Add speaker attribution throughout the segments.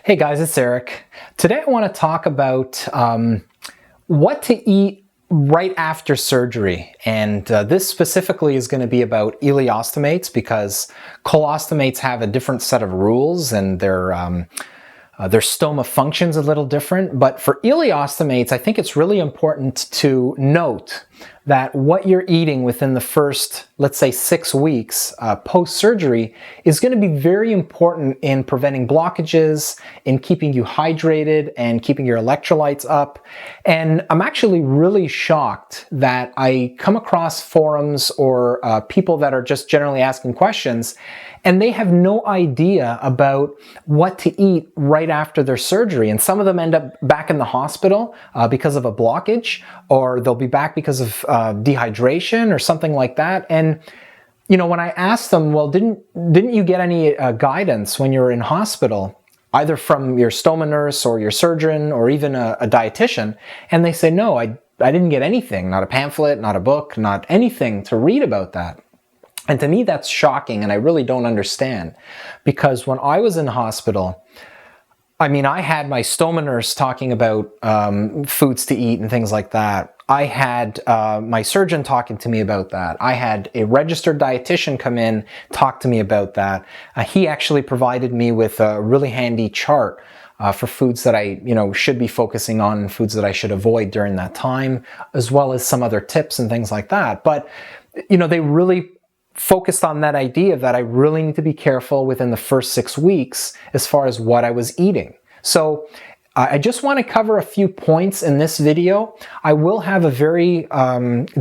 Speaker 1: Hey guys, it's Eric. Today I want to talk about what to eat right after surgery. And this specifically is going to be about ileostomates because colostomates have a different set of rules and their stoma functions a little different. But for ileostomates, I think it's really important to note that what you're eating within the first, let's say, 6 weeks post-surgery is going to be very important in preventing blockages, in keeping you hydrated and keeping your electrolytes up. And I'm actually really shocked that I come across forums or people that are just generally asking questions, and they have no idea about what to eat right after their surgery. And some of them end up back in the hospital because of a blockage, or they'll be back because of dehydration or something like that. And you know, when I asked them, well, didn't you get any guidance when you were in hospital, either from your stoma nurse or your surgeon or even a dietitian? And they say, no, I didn't get anything, not a pamphlet, not a book, not anything to read about that. And to me, that's shocking, and I really don't understand, because when I was in hospital, I mean, I had my stoma nurse talking about foods to eat and things like that. I had my surgeon talking to me about that. I had a registered dietitian come in, talk to me about that. He actually provided me with a really handy chart for foods that I, should be focusing on and foods that I should avoid during that time, as well as some other tips and things like that. But, they really focused on that idea that I really need to be careful within the first 6 weeks as far as what I was eating. So I just want to cover a few points in this video. I will have a very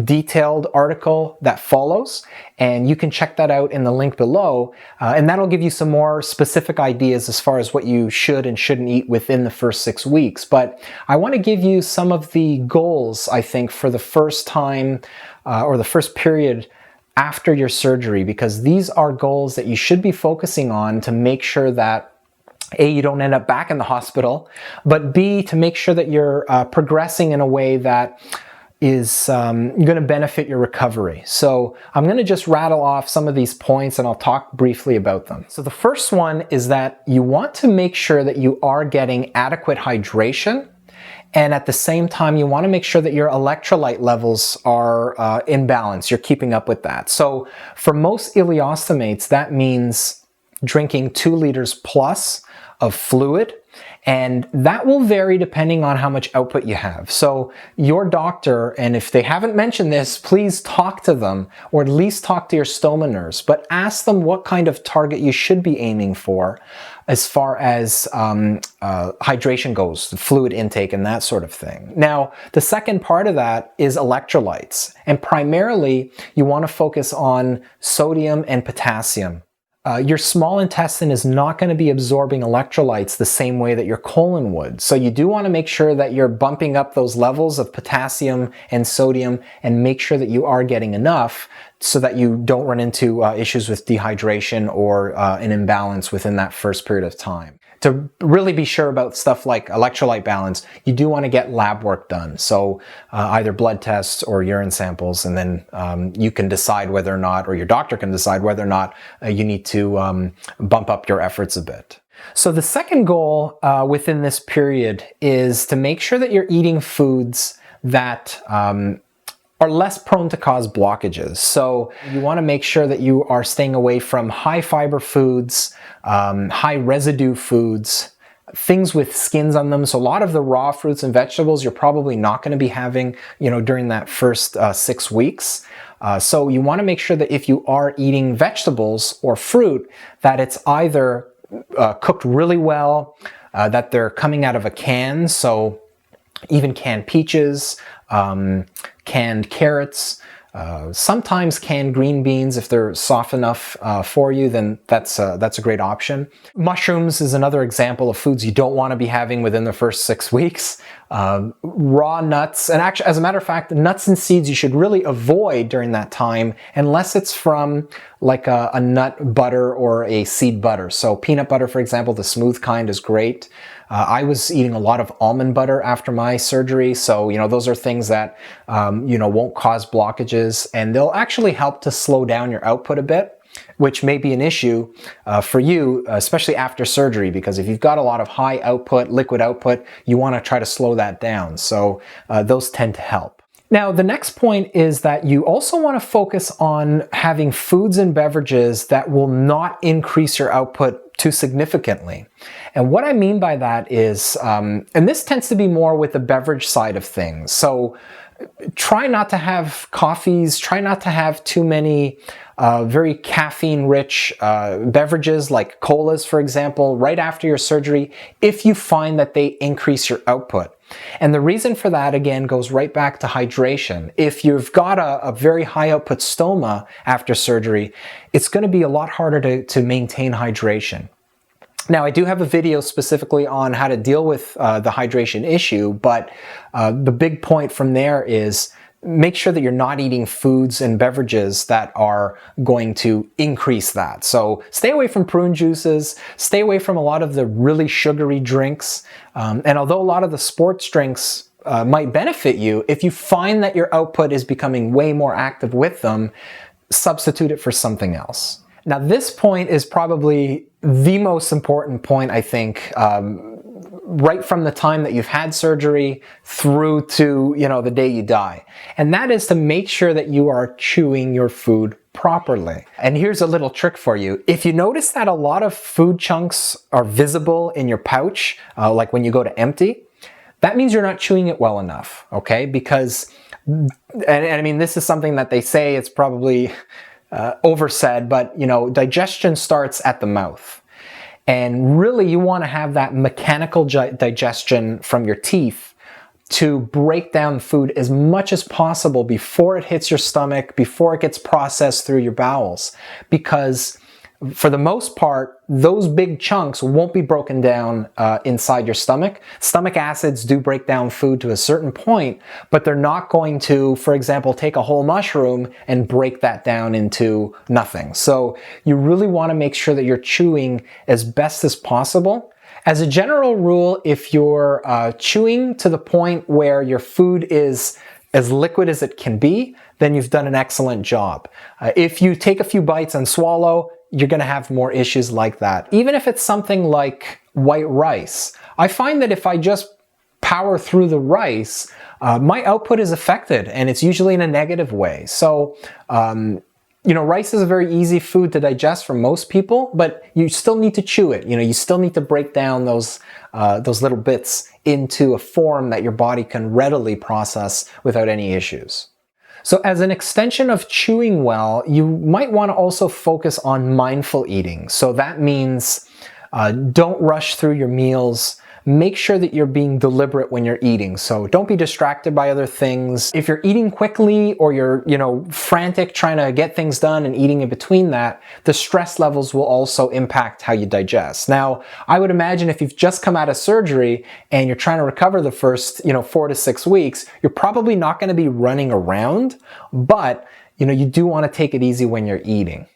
Speaker 1: detailed article that follows, and you can check that out in the link below, and that'll give you some more specific ideas as far as what you should and shouldn't eat within the first 6 weeks. But I want to give you some of the goals, I think, for the first time or the first period after your surgery, because these are goals that you should be focusing on to make sure that A, you don't end up back in the hospital, but B, to make sure that you're progressing in a way that is going to benefit your recovery. So I'm going to just rattle off some of these points and I'll talk briefly about them. So the first one is that you want to make sure that you are getting adequate hydration, and at the same time, you want to make sure that your electrolyte levels are in balance. You're keeping up with that. So for most ileostomates, that means drinking 2 liters plus of fluid, and that will vary depending on how much output you have. So your doctor, and if they haven't mentioned this, please talk to them, or at least talk to your stoma nurse, but ask them what kind of target you should be aiming for as far as hydration goes, fluid intake and that sort of thing. Now, the second part of that is electrolytes, and primarily you want to focus on sodium and potassium. Your small intestine is not going to be absorbing electrolytes the same way that your colon would. So you do want to make sure that you're bumping up those levels of potassium and sodium and make sure that you are getting enough so that you don't run into issues with dehydration or an imbalance within that first period of time. To really be sure about stuff like electrolyte balance, you do want to get lab work done. So either blood tests or urine samples, and then you can decide whether or not, or your doctor can decide whether or not you need to bump up your efforts a bit. So the second goal within this period is to make sure that you're eating foods that are less prone to cause blockages. So you want to make sure that you are staying away from high fiber foods, high residue foods, things with skins on them. So a lot of the raw fruits and vegetables you're probably not going to be having, during that first 6 weeks. So you want to make sure that if you are eating vegetables or fruit, that it's either cooked really well, that they're coming out of a can. So even canned peaches, canned carrots, sometimes canned green beans. If they're soft enough for you, then that's a great option. Mushrooms is another example of foods you don't want to be having within the first 6 weeks. Raw nuts, and actually, as a matter of fact, nuts and seeds you should really avoid during that time unless it's from like a nut butter or a seed butter. So peanut butter, for example, the smooth kind is great. I was eating a lot of almond butter after my surgery, so those are things that won't cause blockages, and they'll actually help to slow down your output a bit. which may be an issue for you, especially after surgery, because if you've got a lot of high output, liquid output, you want to try to slow that down. So those tend to help. Now, the next point is that you also want to focus on having foods and beverages that will not increase your output too significantly. And what I mean by that is, and this tends to be more with the beverage side of things. So try not to have coffees, try not to have too many very caffeine-rich beverages like colas, for example, right after your surgery, if you find that they increase your output. And the reason for that, again, goes right back to hydration. If you've got a very high output stoma after surgery, it's going to be a lot harder to maintain hydration. Now, I do have a video specifically on how to deal with the hydration issue, but the big point from there is make sure that you're not eating foods and beverages that are going to increase that. So stay away from prune juices, stay away from a lot of the really sugary drinks. And although a lot of the sports drinks might benefit you, if you find that your output is becoming way more active with them, substitute it for something else. Now, this point is probably the most important point, I think, right from the time that you've had surgery through to, the day you die. And that is to make sure that you are chewing your food properly. And here's a little trick for you. If you notice that a lot of food chunks are visible in your pouch, like when you go to empty, that means you're not chewing it well enough, okay? Because, and I mean, this is something that they say, it's probably oversaid, but digestion starts at the mouth. And really you want to have that mechanical digestion from your teeth to break down food as much as possible before it hits your stomach, before it gets processed through your bowels. Because for the most part, those big chunks won't be broken down inside your stomach. Stomach acids do break down food to a certain point, but they're not going to, for example, take a whole mushroom and break that down into nothing. So you really want to make sure that you're chewing as best as possible. As a general rule, if you're chewing to the point where your food is as liquid as it can be, then you've done an excellent job. If you take a few bites and swallow, you're going to have more issues like that. Even if it's something like white rice, I find that if I just power through the rice, my output is affected, and it's usually in a negative way. So, rice is a very easy food to digest for most people, but you still need to chew it. You still need to break down those little bits into a form that your body can readily process without any issues. So as an extension of chewing well, you might want to also focus on mindful eating. So that means don't rush through your meals. Make sure that you're being deliberate when you're eating. So don't be distracted by other things. If you're eating quickly or you're, frantic trying to get things done and eating in between that, the stress levels will also impact how you digest. Now, I would imagine if you've just come out of surgery and you're trying to recover the first, 4 to 6 weeks, you're probably not going to be running around, but, you do want to take it easy when you're eating.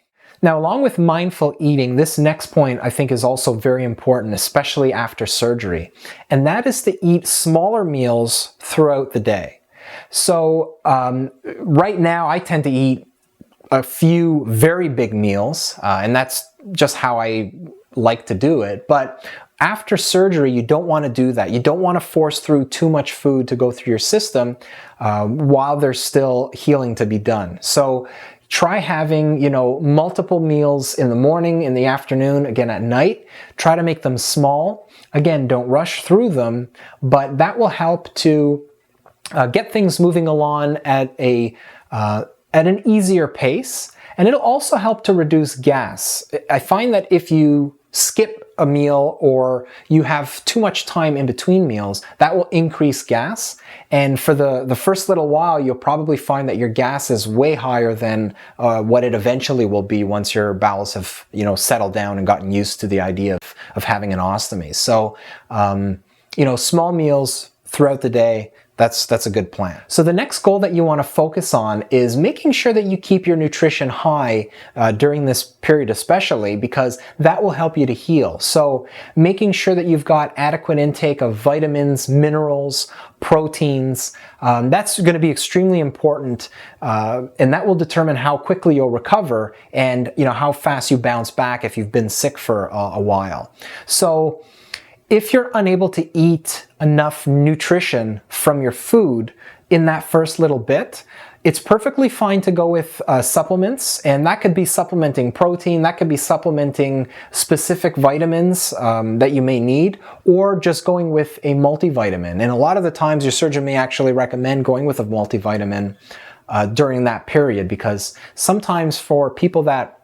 Speaker 1: Now, along with mindful eating, this next point I think is also very important, especially after surgery, and that is to eat smaller meals throughout the day. So right now I tend to eat a few very big meals, and that's just how I like to do it. But after surgery, you don't want to do that. You don't want to force through too much food to go through your system while there's still healing to be done. So try having, multiple meals in the morning, in the afternoon, again at night. Try to make them small. Again, don't rush through them, but that will help to get things moving along at an easier pace. And it'll also help to reduce gas. I find that if you skip a meal or you have too much time in between meals, that will increase gas. And for the first little while, you'll probably find that your gas is way higher than what it eventually will be once your bowels have, settled down and gotten used to the idea of having an ostomy. So, small meals throughout the day, that's a good plan. So the next goal that you want to focus on is making sure that you keep your nutrition high during this period especially, because that will help you to heal. So making sure that you've got adequate intake of vitamins, minerals, proteins, that's going to be extremely important, and that will determine how quickly you'll recover and how fast you bounce back if you've been sick for a while. So if you're unable to eat enough nutrition from your food in that first little bit, it's perfectly fine to go with supplements, and that could be supplementing protein, that could be supplementing specific vitamins that you may need, or just going with a multivitamin. And a lot of the times your surgeon may actually recommend going with a multivitamin during that period, because sometimes for people that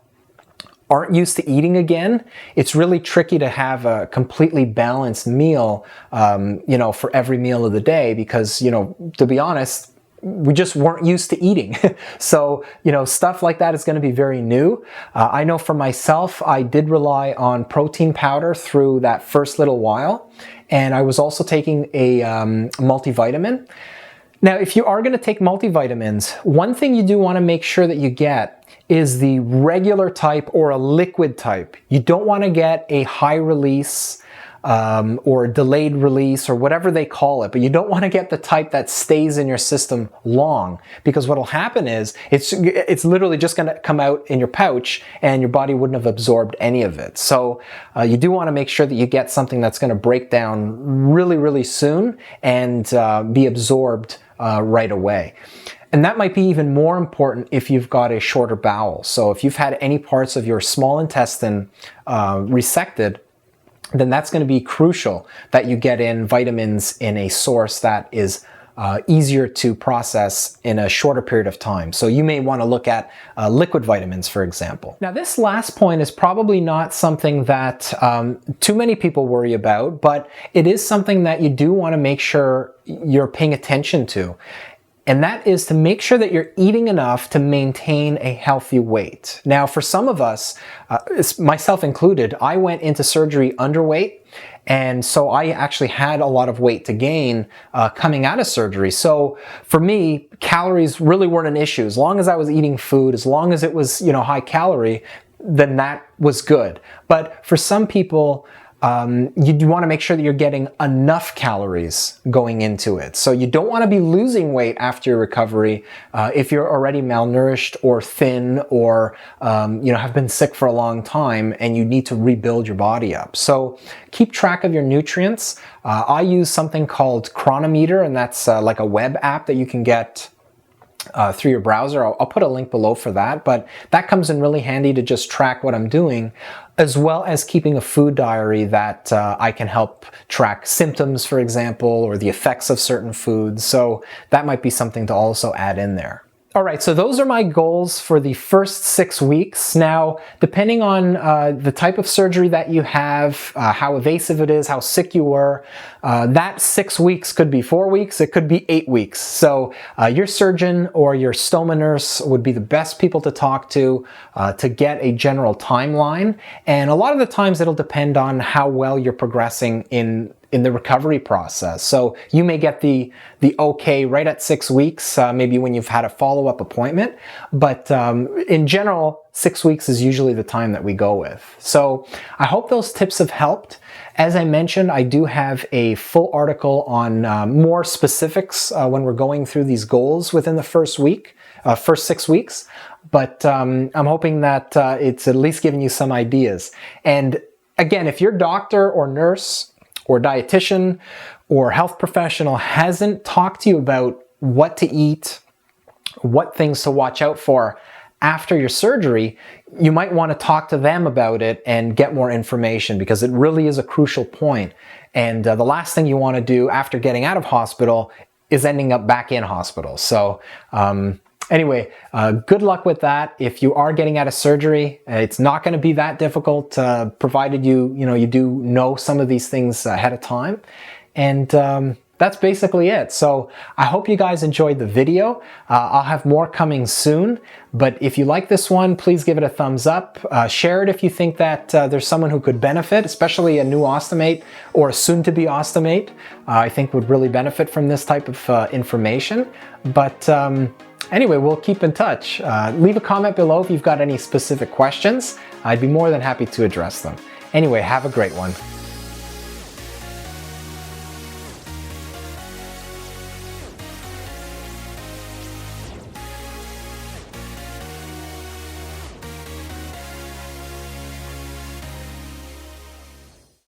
Speaker 1: aren't used to eating again, it's really tricky to have a completely balanced meal, for every meal of the day, because, to be honest, we just weren't used to eating. So, stuff like that is going to be very new. I know for myself, I did rely on protein powder through that first little while, and I was also taking a multivitamin. Now, if you are going to take multivitamins, one thing you do want to make sure that you get is the regular type or a liquid type. You don't want to get a high release or delayed release or whatever they call it, but you don't want to get the type that stays in your system long, because what will happen is it's literally just going to come out in your pouch and your body wouldn't have absorbed any of it. So you do want to make sure that you get something that's going to break down really, really soon and be absorbed right away. And that might be even more important if you've got a shorter bowel. So if you've had any parts of your small intestine resected, then that's going to be crucial that you get in vitamins in a source that is easier to process in a shorter period of time. So you may want to look at liquid vitamins, for example. Now, this last point is probably not something that too many people worry about, but it is something that you do want to make sure you're paying attention to. And that is to make sure that you're eating enough to maintain a healthy weight. Now, for some of us, myself included, I went into surgery underweight, and so I actually had a lot of weight to gain coming out of surgery. So for me, calories really weren't an issue. As long as I was eating food, as long as it was, high calorie, then that was good. But for some people, you do want to make sure that you're getting enough calories going into it. So you don't want to be losing weight after your recovery if you're already malnourished or thin or have been sick for a long time and you need to rebuild your body up. So keep track of your nutrients. I use something called Chronometer, and that's like a web app that you can get through your browser. I'll put a link below for that, but that comes in really handy to just track what I'm doing, as well as keeping a food diary that I can help track symptoms, for example, or the effects of certain foods. So that might be something to also add in there. All right, so those are my goals for the first 6 weeks. Now, depending on the type of surgery that you have, how evasive it is, how sick you were, that 6 weeks could be 4 weeks, it could be 8 weeks. So your surgeon or your stoma nurse would be the best people to talk to get a general timeline. And a lot of the times it'll depend on how well you're progressing in the recovery process. So you may get the okay right at 6 weeks, maybe when you've had a follow-up appointment, but in general, 6 weeks is usually the time that we go with. So I hope those tips have helped. As I mentioned, I do have a full article on more specifics when we're going through these goals within the first 6 weeks, but I'm hoping that it's at least giving you some ideas. And again, if your doctor or nurse or dietitian or health professional hasn't talked to you about what to eat, what things to watch out for after your surgery, you might want to talk to them about it and get more information, because it really is a crucial point. And the last thing you want to do after getting out of hospital is ending up back in hospital. So anyway, good luck with that. If you are getting out of surgery, it's not going to be that difficult, provided you do know some of these things ahead of time. And that's basically it. So I hope you guys enjoyed the video. I'll have more coming soon, but if you like this one, please give it a thumbs up. Share it if you think that there's someone who could benefit, especially a new ostomate or a soon-to-be ostomate. I think would really benefit from this type of information. But anyway, we'll keep in touch. Leave a comment below if you've got any specific questions. I'd be more than happy to address them. Anyway, have a great one.